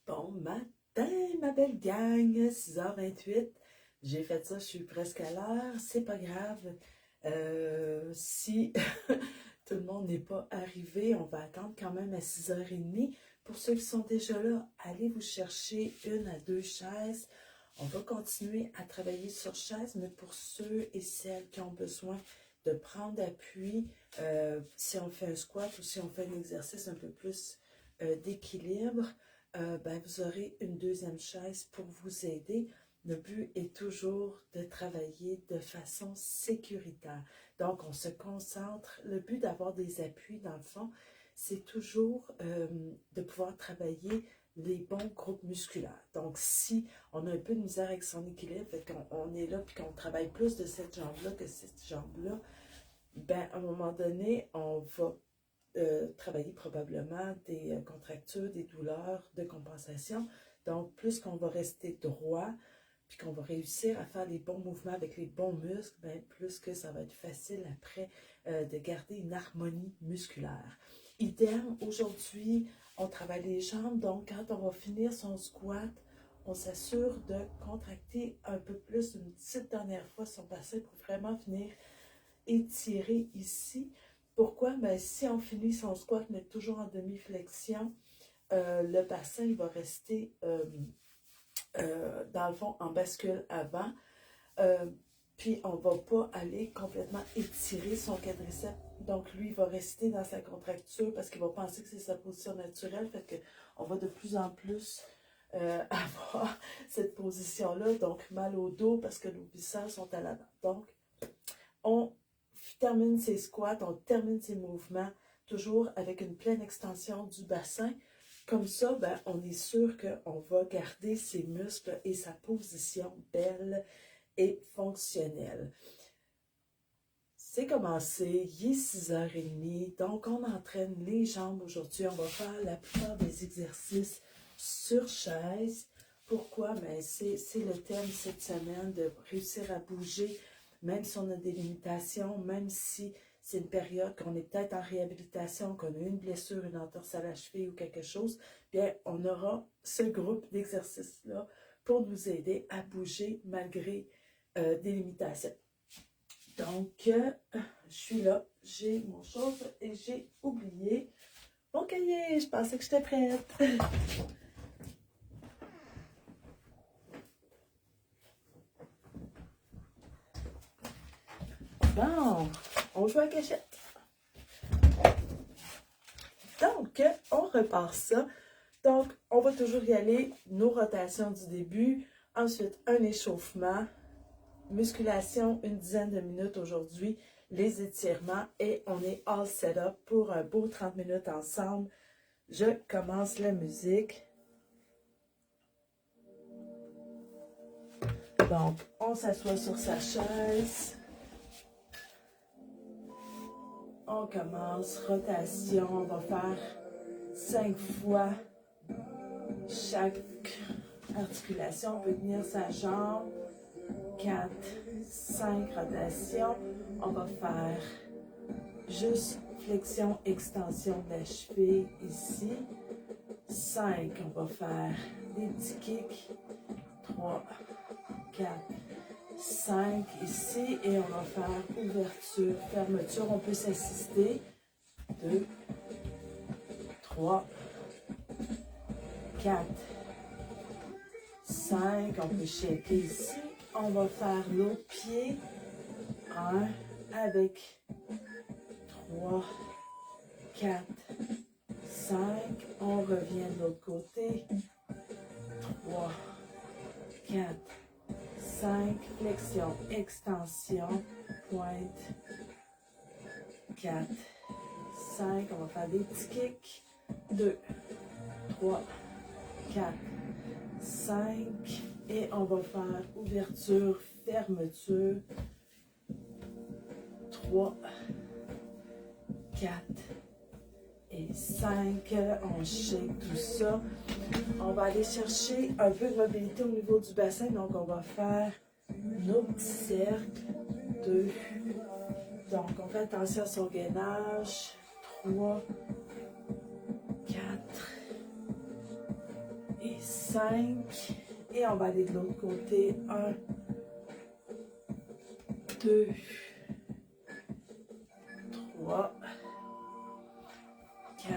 Bon matin, ma belle gang, 6h28. J'ai fait ça, je suis presque à l'heure. C'est pas grave. Si tout le monde n'est pas arrivé, on va attendre quand même à 6h30. Pour ceux qui sont déjà là, allez vous chercher une à deux chaises. On va continuer à travailler sur chaise, mais pour ceux et celles qui ont besoin de prendre appui, si on fait un squat ou si on fait un exercice un peu plus d'équilibre, ben, vous aurez une deuxième chaise pour vous aider. Le but est toujours de travailler de façon sécuritaire. Donc, on se concentre. Le but d'avoir des appuis, dans le fond, c'est toujours de pouvoir travailler les bons groupes musculaires. Donc, si on a un peu de misère avec son équilibre, qu'on est là et qu'on travaille plus de cette jambe-là que cette jambe-là, ben, à un moment donné, on va travailler probablement des contractures, des douleurs de compensation. Donc, plus qu'on va rester droit, puis qu'on va réussir à faire les bons mouvements avec les bons muscles, ben, plus que ça va être facile après de garder une harmonie musculaire. Idem, aujourd'hui, on travaille les jambes, donc quand on va finir son squat, on s'assure de contracter un peu plus une petite dernière fois son bassin pour vraiment venir étirer ici. Pourquoi? Ben, si on finit son squat, mais toujours en demi-flexion, le bassin il va rester dans le fond en bascule avant. Euh, puis on ne va pas aller complètement étirer son quadriceps. Donc lui, il va rester dans sa contracture parce qu'il va penser que c'est sa position naturelle. Fait qu'on va de plus en plus avoir cette position-là. Donc mal au dos parce que nos viscères sont à l'avant. Donc on termine ses squats, on termine ses mouvements toujours avec une pleine extension du bassin. Comme ça, ben, on est sûr qu'on va garder ses muscles et sa position belle et fonctionnelle. C'est commencé, il est 6h30, donc on entraîne les jambes aujourd'hui. On va faire la plupart des exercices sur chaise. Pourquoi? Ben, c'est le thème cette semaine de réussir à bouger, même si on a des limitations, même si c'est une période qu'on est peut-être en réhabilitation, qu'on a eu une blessure, une entorse à la cheville ou quelque chose, bien, on aura ce groupe d'exercices-là pour nous aider à bouger malgré des limitations. Donc, je suis là, j'ai mon chose et j'ai oublié mon cahier. Je pensais que j'étais prête. Bon, on joue à cachette. Donc, on repart ça. Donc, on va toujours y aller, nos rotations du début, ensuite un échauffement, musculation, une dizaine de minutes aujourd'hui, les étirements et on est all set up pour un beau 30 minutes ensemble. Je commence la musique. Donc, on s'assoit sur sa chaise. On commence, rotation, on va faire 5 fois chaque articulation. On peut tenir sa jambe. 4, 5 rotations. On va faire juste flexion, extension de la cheville ici. 5, on va faire des petits kicks. 3, 4, 5 ici. Et on va faire ouverture, fermeture. On peut s'assister. 2, 3, 4, 5. On peut shaker ici. On va faire l'autre pied. 1 avec 3, 4, 5. On revient de l'autre côté. 3, 4, 5. Flexion, extension, pointe. 4, 5. On va faire des petits kicks. 2, 3, 4, 5. Et on va faire ouverture, fermeture. 3, 4 et 5. On shake tout ça. On va aller chercher un peu de mobilité au niveau du bassin. Donc, on va faire nos petits cercles. 2. Donc, on fait attention à son gainage. 3, 4 et 5. Et on va aller de l'autre côté. 1, 2, 3, 4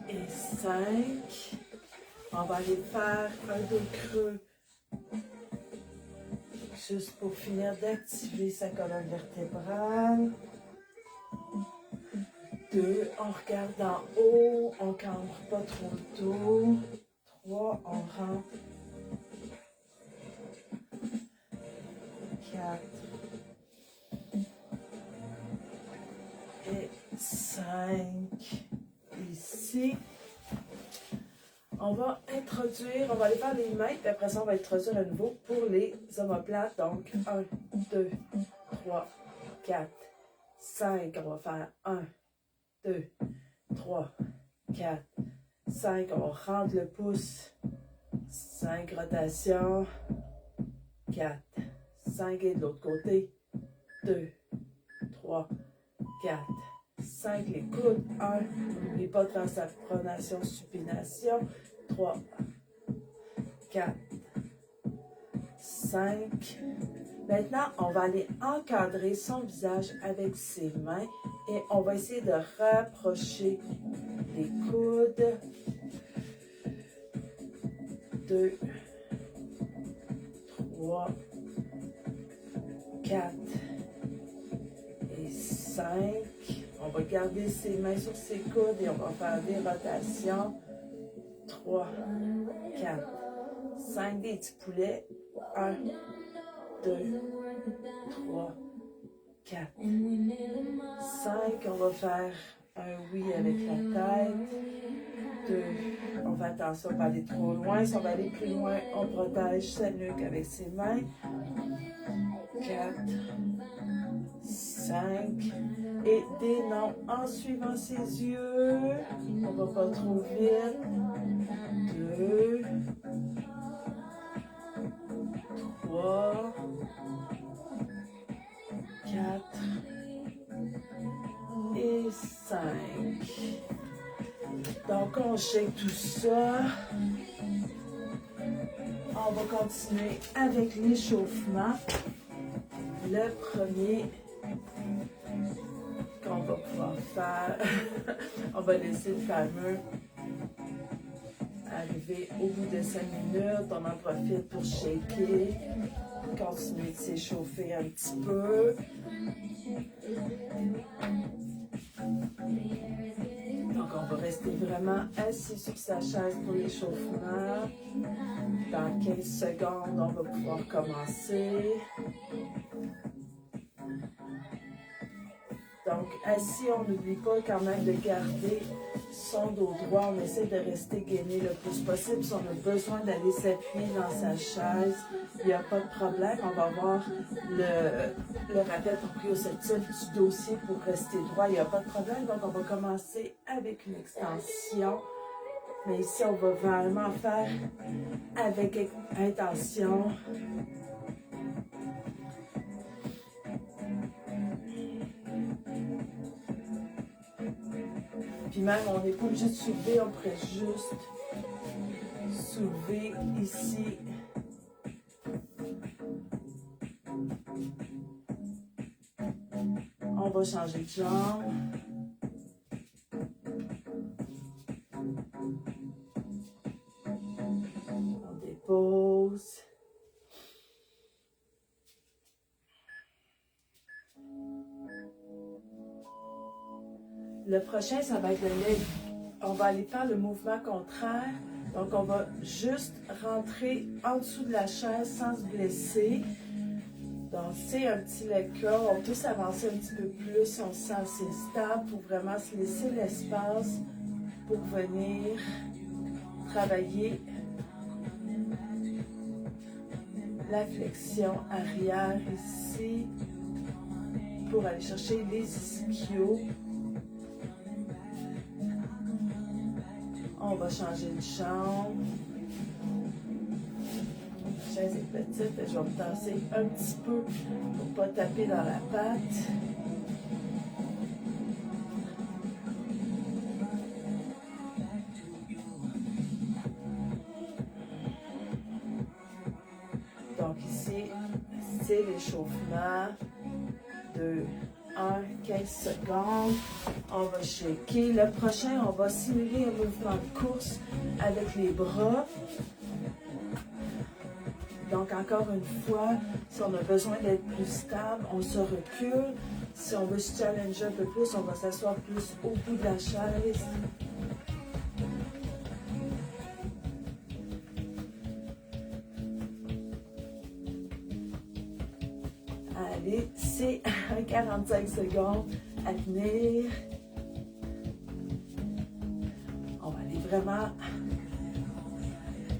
et 5. On va aller faire un dos creux juste pour finir d'activer sa colonne vertébrale. 2, on regarde en haut, on ne cambre pas trop le dos. 3, on rentre. 4 et 5. Ici, on va introduire, on va aller faire les mains, puis après ça, on va introduire à nouveau pour les omoplates. Donc, 1, 2, 3, 4, 5. On va faire 1, 2, 3, 4, 5. On va rendre le pouce. 5 rotations. 4, 5 et de l'autre côté. 2, 3, 4, 5. Les coudes. 1. N'oublie pas de faire sa pronation, supination. 3, 4, 5. Maintenant, on va aller encadrer son visage avec ses mains et on va essayer de rapprocher les coudes. 2, 3, 4 et 5. On va garder ses mains sur ses coudes et on va faire des rotations. 3, 4, 5. Des petits poulets. 1, 2, 3, 4, 5. On va faire un oui avec la tête. 2. On fait attention, on va aller trop loin. Si on va aller plus loin, on protège sa nuque avec ses mains. 4, 5. Et des noms en suivant ses yeux. On ne va pas trop vite. 2, 3, 4 et 5. Donc, on shake tout ça. On va continuer avec l'échauffement. Le premier qu'on va pouvoir faire, on va laisser le fameux arriver au bout de 5 minutes. On en profite pour shaker, continuer de s'échauffer un petit peu. Donc, on va rester vraiment assis sur sa chaise pour l'échauffement. Dans 15 secondes, on va pouvoir commencer. Donc, assis, on n'oublie pas quand même de garder son dos droit. On essaie de rester gainé le plus possible. Si on a besoin d'aller s'appuyer dans sa chaise, il n'y a pas de problème. On va voir le rappel proprioceptif du dossier pour rester droit. Il n'y a pas de problème. Donc, on va commencer avec une extension. Mais ici, on va vraiment faire avec intention. Puis même, on n'est pas obligé de soulever, on pourrait juste soulever ici. On va changer de jambe. On dépose. Le prochain, ça va être le leg. On va aller faire le mouvement contraire. Donc, on va juste rentrer en dessous de la chaise sans se blesser. Donc, c'est un petit leg curl. On peut s'avancer un petit peu plus. On se sent assez stable pour vraiment se laisser l'espace pour venir travailler la flexion arrière ici pour aller chercher les ischios. On va changer de chambre. La chaise est petite, je vais me tasser un petit peu pour ne pas taper dans la patte. ici, c'est l'échauffement de 15 secondes. On va shaker. Le prochain, on va simuler un mouvement de course avec les bras. Donc, encore une fois, si on a besoin d'être plus stable, on se recule. Si on veut se challenger un peu plus, on va s'asseoir plus au bout de la chaise. Allez, c'est 45 secondes à tenir. On va aller vraiment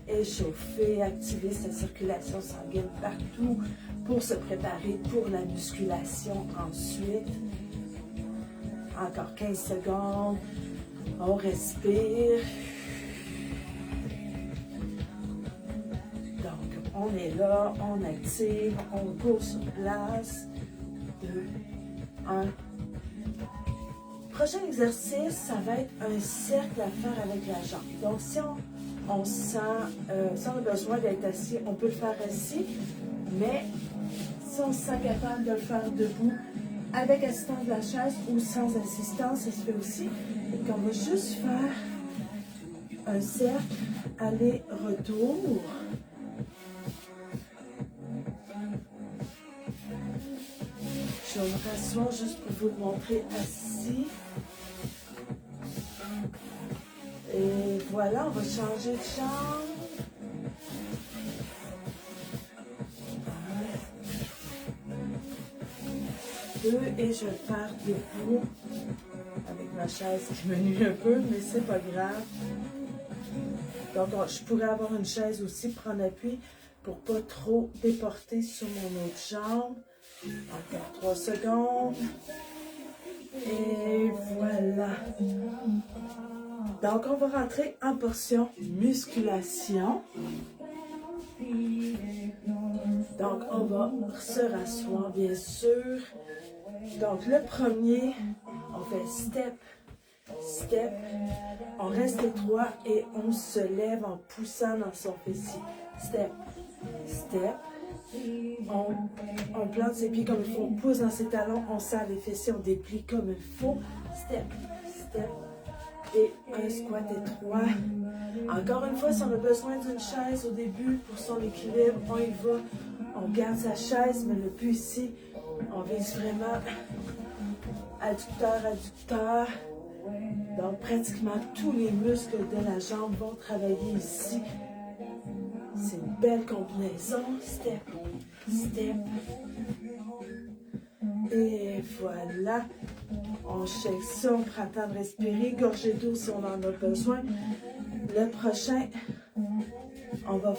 échauffer, activer sa circulation sanguine partout pour se préparer pour la musculation ensuite. Encore 15 secondes. On respire. Donc, on est là, on active, on court sur place. 2, 1. Prochain exercice, ça va être un cercle à faire avec la jambe. Donc, si on a besoin d'être assis, on peut le faire assis, mais si on se sent capable de le faire debout, avec assistance de la chaise ou sans assistance, ça se fait aussi. Donc, on va juste faire un cercle aller-retour. Je vais me rasseoir juste pour vous le montrer assis. Et voilà, on va changer de jambe. Et je vais le faire debout avec ma chaise qui me nuit un peu, mais c'est pas grave. Donc, je pourrais avoir une chaise aussi, prendre appui pour pas trop déporter sur mon autre jambe. Encore 3 secondes. Et voilà. Donc, on va rentrer en portion musculation. Donc, on va se rasseoir, bien sûr. Donc, le premier, on fait step, step. On reste étroit et on se lève en poussant dans son fessier. Step, step. On plante ses pieds comme il faut, on pousse dans ses talons, on serre les fessiers, on déplie comme il faut. Step, step. Et un squat étroit. Encore une fois, si on a besoin d'une chaise au début pour son équilibre, on y va. On garde sa chaise, mais le but ici, on vise vraiment adducteur, adducteur. Donc, pratiquement tous les muscles de la jambe vont travailler ici. C'est une belle combinaison. Step, step. Et voilà. On shake ça, on prend le temps de respirer. Gorgée d'eau si on en a besoin. Le prochain, on va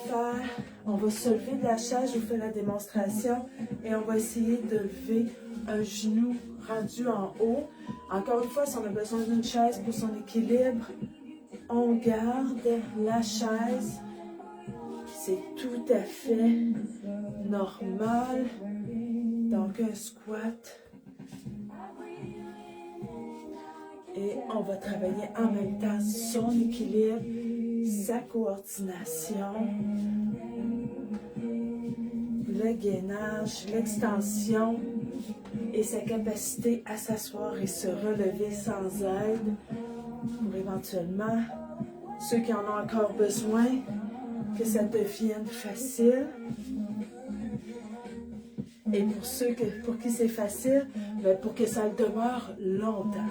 se lever de la chaise. Je vous fais la démonstration. Et on va essayer de lever un genou rendu en haut. Encore une fois, si on a besoin d'une chaise pour son équilibre, on garde la chaise. C'est tout à fait normal. Donc, un squat. Et on va travailler en même temps son équilibre, sa coordination, le gainage, l'extension et sa capacité à s'asseoir et se relever sans aide pour éventuellement, ceux qui en ont encore besoin, que ça devienne facile. Et pour ceux pour qui c'est facile, ben pour que ça le demeure longtemps.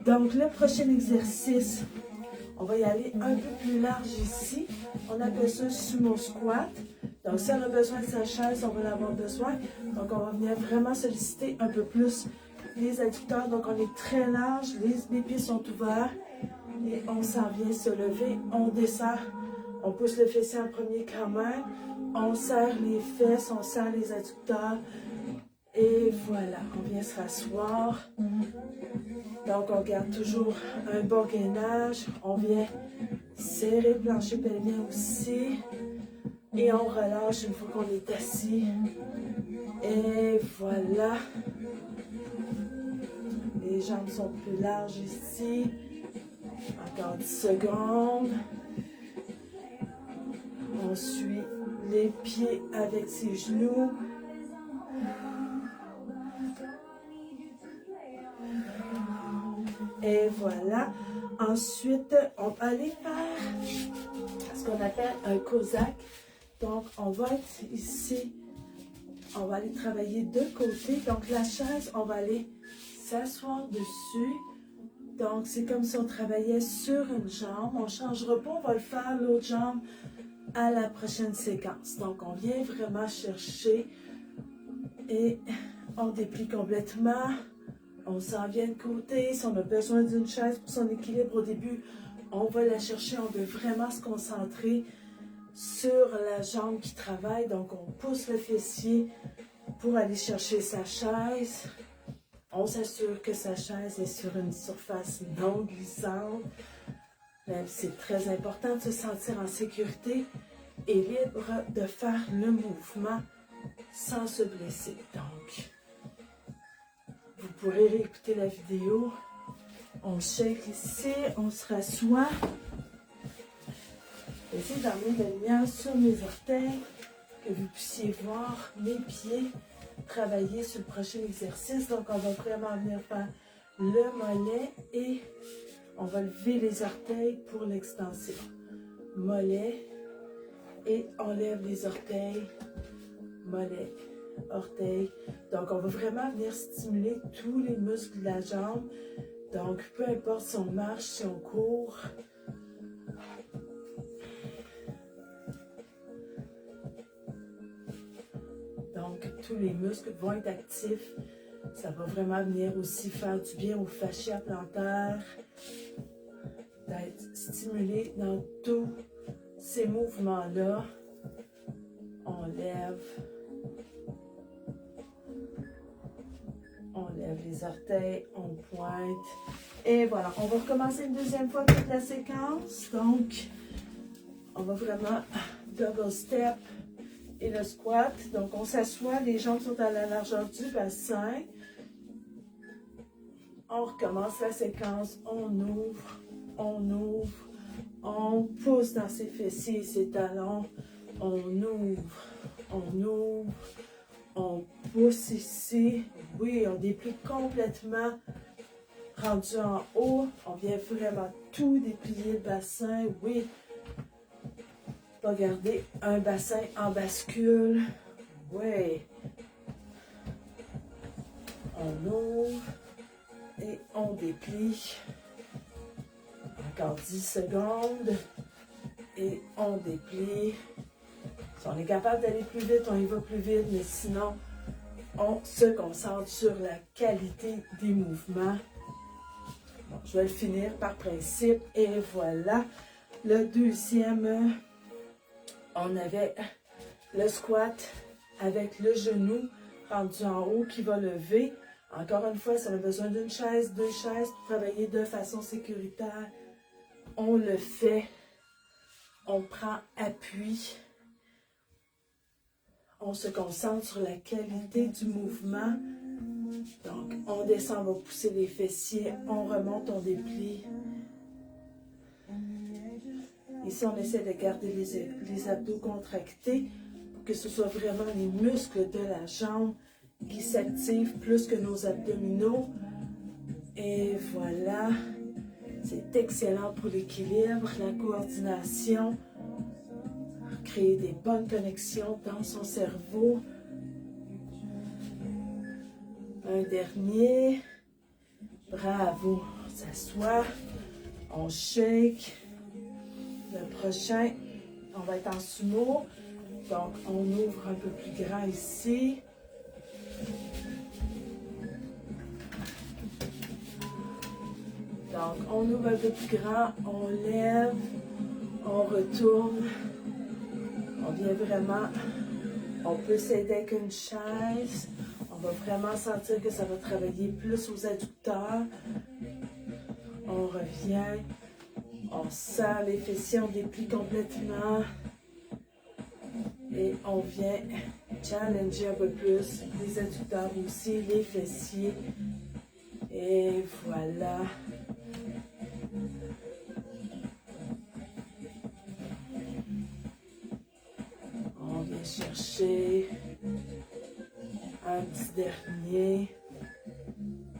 Donc, le prochain exercice, on va y aller un peu plus large ici. On appelle ça sumo squat. Donc, si on a besoin de sa chaise, on va l'avoir besoin. Donc, on va venir vraiment solliciter un peu plus les adducteurs. Donc, on est très large, les pieds sont ouverts. Et on s'en vient se lever, on descend. On pousse le fessier en premier quand même. On serre les fesses, on serre les adducteurs. Et voilà, on vient se rasseoir. Donc, on garde toujours un bon gainage. On vient serrer le plancher pelvien aussi. Et on relâche une fois qu'on est assis. Et voilà. Les jambes sont plus larges ici. Encore 10 secondes. On suit les un pied avec ses genoux. Et voilà. Ensuite, on va aller faire ce qu'on appelle un Cossack. Donc, on va être ici. On va aller travailler de côté. Donc, la chaise, on va aller s'asseoir dessus. Donc, c'est comme si on travaillait sur une jambe. On ne changera pas, on va le faire l'autre jambe à la prochaine séquence. Donc, on vient vraiment chercher et on déplie complètement. On s'en vient de côté. Si on a besoin d'une chaise pour son équilibre au début, on va la chercher. On veut vraiment se concentrer sur la jambe qui travaille. Donc, on pousse le fessier pour aller chercher sa chaise. On s'assure que sa chaise est sur une surface non glissante. C'est très important de se sentir en sécurité et libre de faire le mouvement sans se blesser. Donc, vous pourrez réécouter la vidéo. On shake ici, on se rassoit. Essayez d'emmener la lumière sur mes orteils, que vous puissiez voir mes pieds travailler sur le prochain exercice. Donc, on va vraiment venir faire le mollet et on va lever les orteils pour l'extension. Mollet et on lève les orteils, mollet, orteil. Donc, on va vraiment venir stimuler tous les muscles de la jambe. Donc, peu importe si on marche, si on court. Donc, tous les muscles vont être actifs. Ça va vraiment venir aussi faire du bien au fascia plantaire, d'être stimulé dans tous ces mouvements-là. On lève les orteils, on pointe. Et voilà, on va recommencer une deuxième fois toute la séquence. Donc, on va vraiment double step et le squat. Donc, on s'assoit, les jambes sont à la largeur du bassin. On recommence la séquence, on ouvre, on pousse dans ses fessiers, ses talons, on ouvre, on pousse ici. Oui, on déplie complètement. Rendu en haut, on vient vraiment tout déplier le bassin. Oui, pas garder un bassin en bascule. Oui. On ouvre et on déplie. Encore 10 secondes. Et on déplie. Si on est capable d'aller plus vite, on y va plus vite. Mais sinon, on se concentre sur la qualité des mouvements. Bon, je vais le finir par principe. Et voilà. Le deuxième, on avait le squat avec le genou rendu en haut qui va lever. Encore une fois, si on a besoin d'une chaise, deux chaises pour travailler de façon sécuritaire, on le fait. On prend appui. On se concentre sur la qualité du mouvement. Donc, on descend, on va pousser les fessiers, on remonte, on déplie. Ici, on essaie de garder les abdos contractés pour que ce soit vraiment les muscles de la jambe qui s'activent plus que nos abdominaux. Et voilà, c'est excellent pour l'équilibre, la coordination, créer des bonnes connexions dans son cerveau. Un dernier, bravo, on s'assoit, on shake. Le prochain, on va être en sumo, donc on ouvre un peu plus grand ici. Donc, on ouvre un peu plus grand, on lève, on retourne. On vient vraiment, on peut s'aider avec une chaise. On va vraiment sentir que ça va travailler plus aux adducteurs. On revient, on serre les fessiers, on déplie complètement. Et on vient challenger un peu plus les adducteurs aussi, les fessiers. Et voilà. chercher un petit dernier.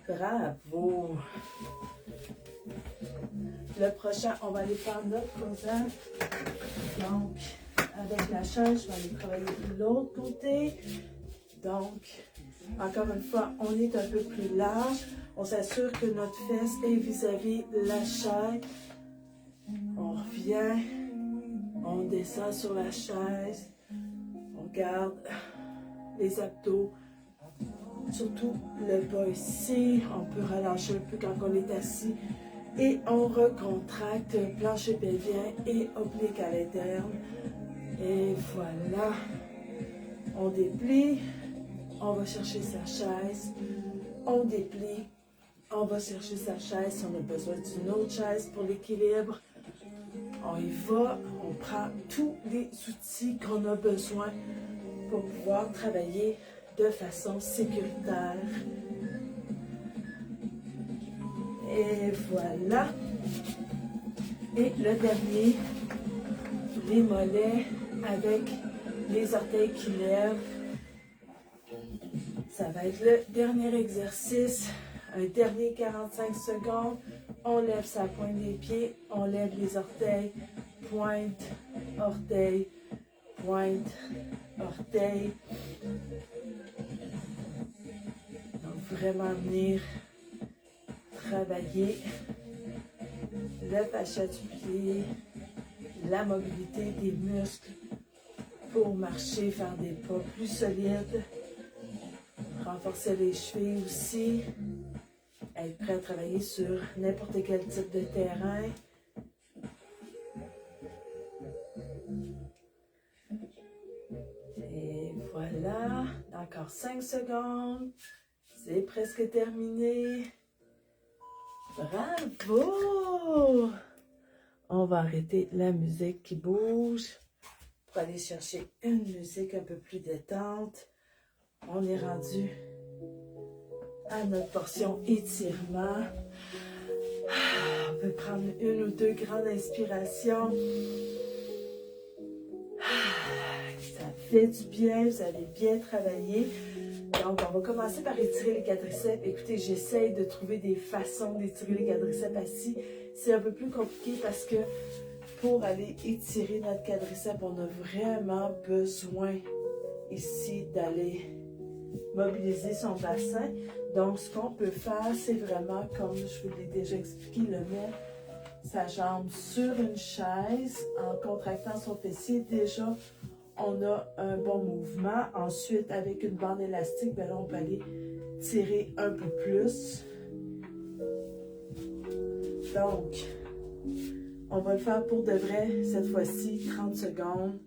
Bravo! Le prochain, on va aller faire notre croisade. Donc, avec la chaise, je vais aller travailler de l'autre côté. Donc, encore une fois, on est un peu plus large. On s'assure que notre fesse est vis-à-vis de la chaise. On revient. On descend sur la chaise. On garde les abdos. Surtout le bas ici. On peut relâcher un peu quand on est assis. Et on recontracte plancher pelvien et oblique à l'interne. Et voilà. On déplie. On va chercher sa chaise. On déplie. On va chercher sa chaise si on a besoin d'une autre chaise pour l'équilibre. On y va. On prend tous les outils qu'on a besoin pour pouvoir travailler de façon sécuritaire. Et voilà. Et le dernier, les mollets avec les orteils qui lèvent. Ça va être le dernier exercice. Un dernier 45 secondes. On lève sa pointe des pieds. On lève les orteils. Pointe, orteil, pointe, orteil. Donc vraiment venir travailler le fascia du pied, la mobilité des muscles pour marcher, faire des pas plus solides, renforcer les chevilles aussi, être prêt à travailler sur n'importe quel type de terrain. Et voilà, encore 5 secondes, c'est presque terminé. Bravo! On va arrêter la musique qui bouge pour aller chercher une musique un peu plus détente. On est rendu à notre portion étirement. On peut prendre une ou deux grandes inspirations. Ça fait du bien, vous avez bien travaillé. Donc, on va commencer par étirer les quadriceps. Écoutez, j'essaye de trouver des façons d'étirer les quadriceps assis. C'est un peu plus compliqué parce que pour aller étirer notre quadriceps, on a vraiment besoin ici d'aller mobiliser son bassin. Donc, ce qu'on peut faire, c'est vraiment, comme je vous l'ai déjà expliqué, le mettre sa jambe sur une chaise en contractant son fessier. Déjà, on a un bon mouvement. Ensuite, avec une bande élastique, ben là, on peut aller tirer un peu plus. Donc, on va le faire pour de vrai, cette fois-ci, 30 secondes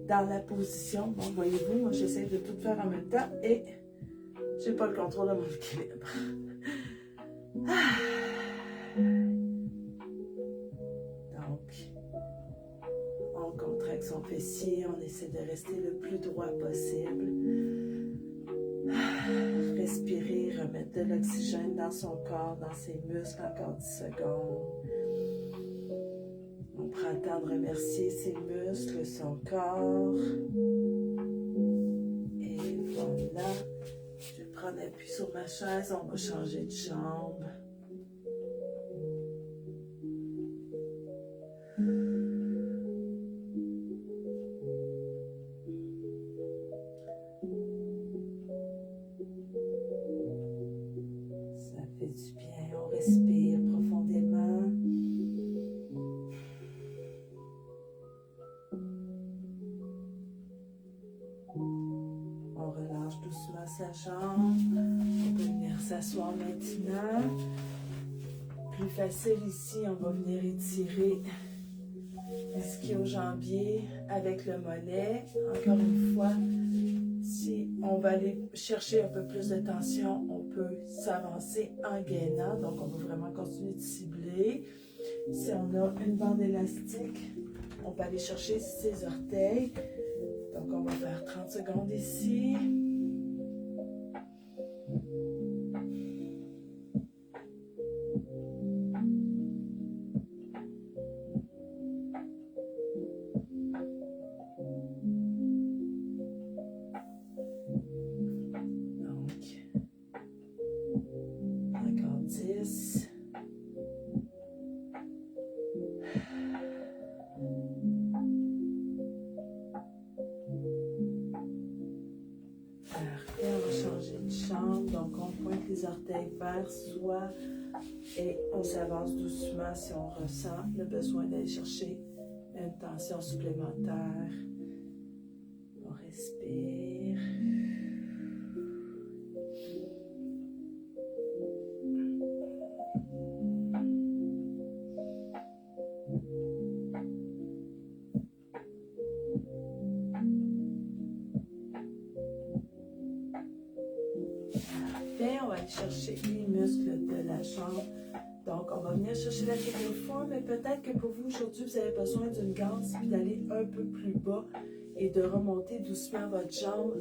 dans la position. Bon, voyez-vous, moi, j'essaie de tout faire en même temps et j'ai pas le contrôle de mon équilibre. Donc, on contracte son fessier, on essaie de rester le plus droit possible. Respirer, remettre de l'oxygène dans son corps, dans ses muscles, encore 10 secondes. On prend le temps de remercier ses muscles, son corps. Et voilà. Je vais prendre appui sur ma chaise, on va changer de jambe. Ça fait du bien, on respire profondément. On relâche doucement sa jambe. On peut venir s'asseoir maintenant. Plus facile ici, on va venir étirer l'ischio-jambier avec le mollet. Encore une fois, si on va aller chercher un peu plus de tension, on peut s'avancer en gainant. Donc, on va vraiment continuer de cibler. Si on a une bande élastique, on peut aller chercher ses orteils. Donc, on va faire 30 secondes ici. les orteils vers soi et on s'avance doucement si on ressent le besoin d'aller chercher une tension supplémentaire. On respire. On va aller chercher les muscles de la jambe. Donc, on va venir chercher la tête au fond, mais peut-être que pour vous, aujourd'hui, vous avez besoin d'une ganse puis d'aller un peu plus bas et de remonter doucement votre jambe.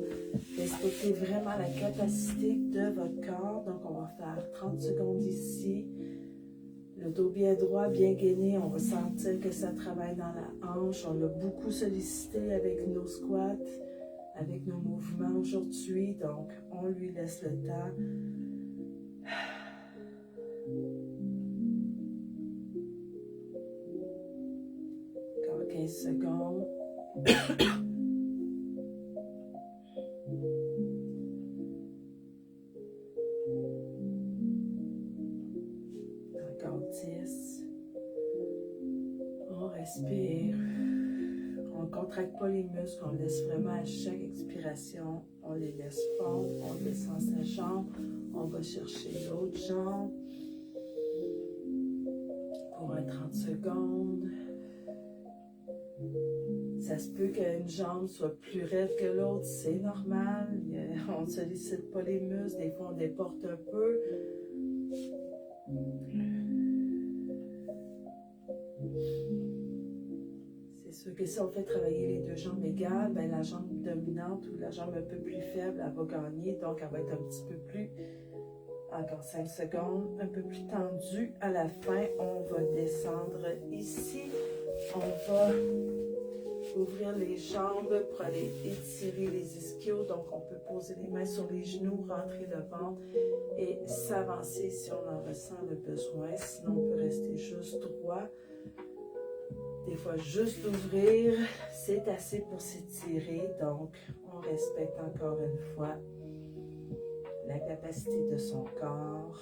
Respectez vraiment la capacité de votre corps. Donc, on va faire 30 secondes ici. Le dos bien droit, bien gainé. On va sentir que ça travaille dans la hanche. On l'a beaucoup sollicité avec nos squats, avec nos mouvements aujourd'hui. Donc, on lui laisse le temps. Encore 15 secondes. Encore 10. On respire. On ne contracte pas les muscles, on laisse vraiment à chaque expiration. On les laisse fondre, on descend sa jambe. On va chercher l'autre jambe pour un 30 secondes. Ça se peut qu'une jambe soit plus raide que l'autre, c'est normal. On ne sollicite pas les muscles, des fois on déporte un peu. C'est sûr que si on fait travailler les deux jambes égales, ben la jambe dominante ou la jambe un peu plus faible, elle va gagner, donc elle va être un petit peu plus, encore 5 secondes, un peu plus tendue. À la fin, on va descendre ici. On va ouvrir les jambes pour aller étirer les ischios. Donc, on peut poser les mains sur les genoux, rentrer le ventre et s'avancer si on en ressent le besoin. Sinon, on peut rester juste droit. Des fois, juste ouvrir, c'est assez pour s'étirer. Donc, on respecte encore une fois la capacité de son corps.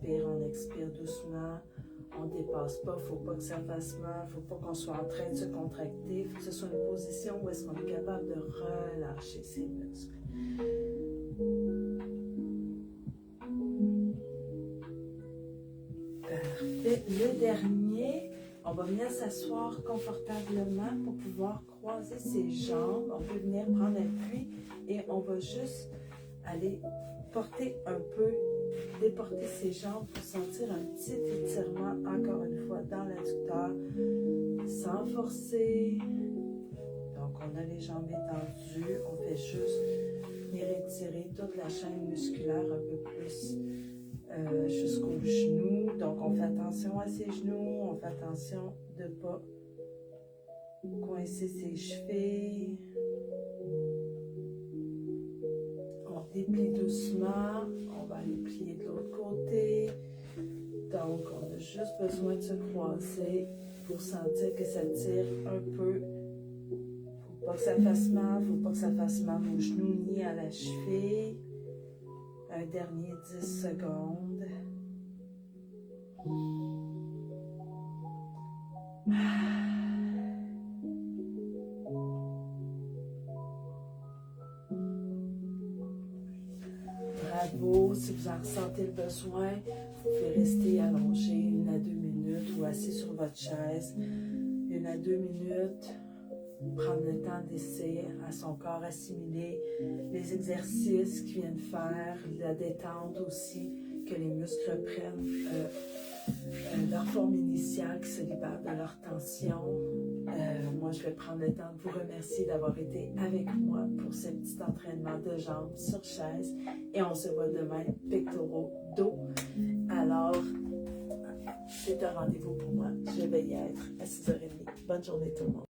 On expire doucement, on ne dépasse pas, il ne faut pas que ça fasse mal, il ne faut pas qu'on soit en train de se contracter, il faut que ce soit une position où est-ce qu'on est capable de relâcher ses muscles. Parfait. Le dernier, on va venir s'asseoir confortablement pour pouvoir croiser ses jambes. On peut venir prendre appui et on va juste aller porter un peu, déporter ses jambes pour sentir un petit étirement, encore une fois, dans l'adducteur, sans forcer. Donc, on a les jambes étendues, on fait juste venir étirer toute la chaîne musculaire un peu plus jusqu'aux genoux. Donc, on fait attention à ses genoux, on fait attention de ne pas coincer ses chevilles. On déplie doucement, on va aller plier de l'autre côté. Donc, on a juste besoin de se croiser pour sentir que ça tire un peu. Faut pas que ça fasse mal, faut pas que ça fasse mal aux genoux ni à la cheville. Un dernier 10 secondes. Bravo, si vous en ressentez le besoin, vous pouvez rester allongé 1 à 2 minutes ou assis sur votre chaise 1 à 2 minutes. Prendre le temps d'essayer à son corps assimiler les exercices qu'il vient de faire, la détente aussi, que les muscles reprennent leur forme initiale, qui se libèrent de leur tension. Moi, je vais prendre le temps de vous remercier d'avoir été avec moi pour ce petit entraînement de jambes sur chaise et on se voit demain, pectoraux, dos. Alors, c'est un rendez-vous pour moi. Je vais y être à 6h30. Bonne journée tout le monde.